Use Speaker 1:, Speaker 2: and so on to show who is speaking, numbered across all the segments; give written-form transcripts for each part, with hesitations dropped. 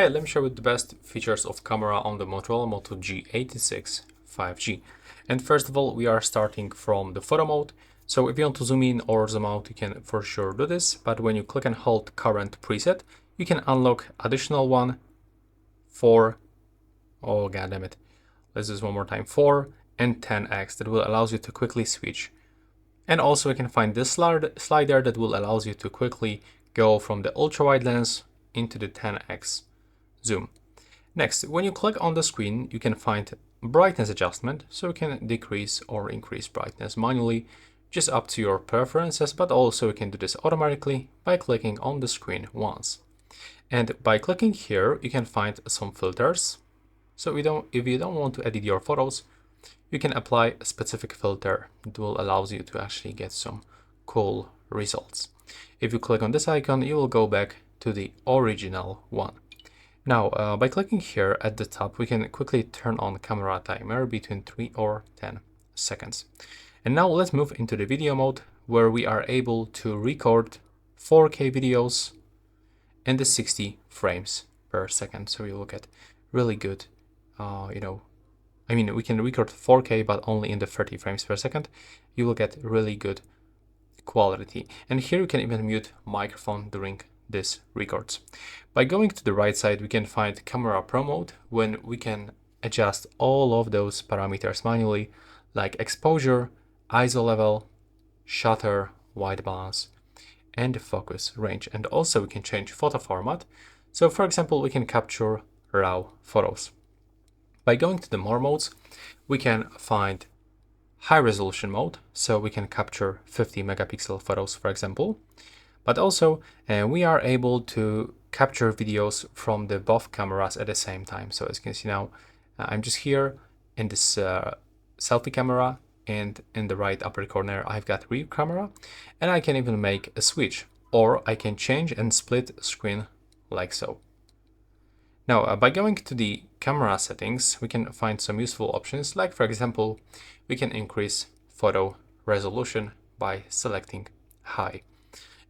Speaker 1: Hey, let me show you the best features of camera on the Motorola Moto G86 5G. And first of all, we are starting from the photo mode. So if you want to zoom in or zoom out, you can for sure do this. But when you click and hold current preset, you can unlock additional one for, oh god damn it, let's do this one more time, 4 and 10x that will allows you to quickly switch. And also you can find this slider that will allows you to quickly go from the ultra wide lens into the 10x zoom. Next, when you click on the screen, you can find brightness adjustment, so you can decrease or increase brightness manually, just up to your preferences, but also you can do this automatically by clicking on the screen once. And by clicking here, you can find some filters. So if you don't want to edit your photos, you can apply a specific filter that will allows you to actually get some cool results. If you click on this icon, you will go back to the original one. Now, by clicking here at the top, we can quickly turn on camera timer between 3 or 10 seconds. And now let's move into the video mode where we are able to record 4K videos and the 60 frames per second. So you look at really good, we can record 4K, but only in the 30 frames per second. You will get really good quality. And here you can even mute microphone during this records. By going to the right side, we can find camera pro mode when we can adjust all of those parameters manually, like exposure, ISO level, shutter, white balance, and focus range. And also we can change photo format. So for example, we can capture RAW photos. By going to the more modes, we can find high resolution mode, so we can capture 50 megapixel photos, for example. But also we are able to capture videos from the both cameras at the same time. So as you can see now, I'm just here in this selfie camera, and in the right upper corner I've got rear camera, and I can even make a switch, or I can change and split screen like so. Now, by going to the camera settings, we can find some useful options, like for example, we can increase photo resolution by selecting high.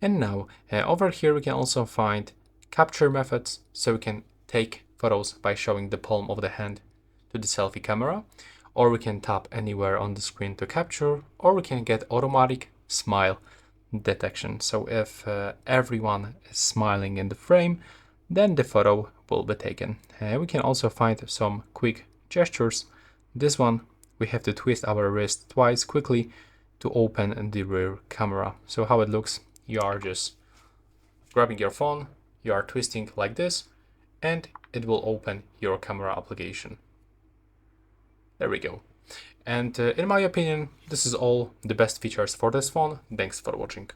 Speaker 1: And now over here we can also find capture methods, so we can take photos by showing the palm of the hand to the selfie camera, or we can tap anywhere on the screen to capture, or we can get automatic smile detection. So if everyone is smiling in the frame, then the photo will be taken. We can also find some quick gestures. This one, we have to twist our wrist twice quickly to open the rear camera. So how it looks, you are just grabbing your phone, you are twisting like this, and it will open your camera application. There we go. And in my opinion, this is all the best features for this phone. Thanks for watching.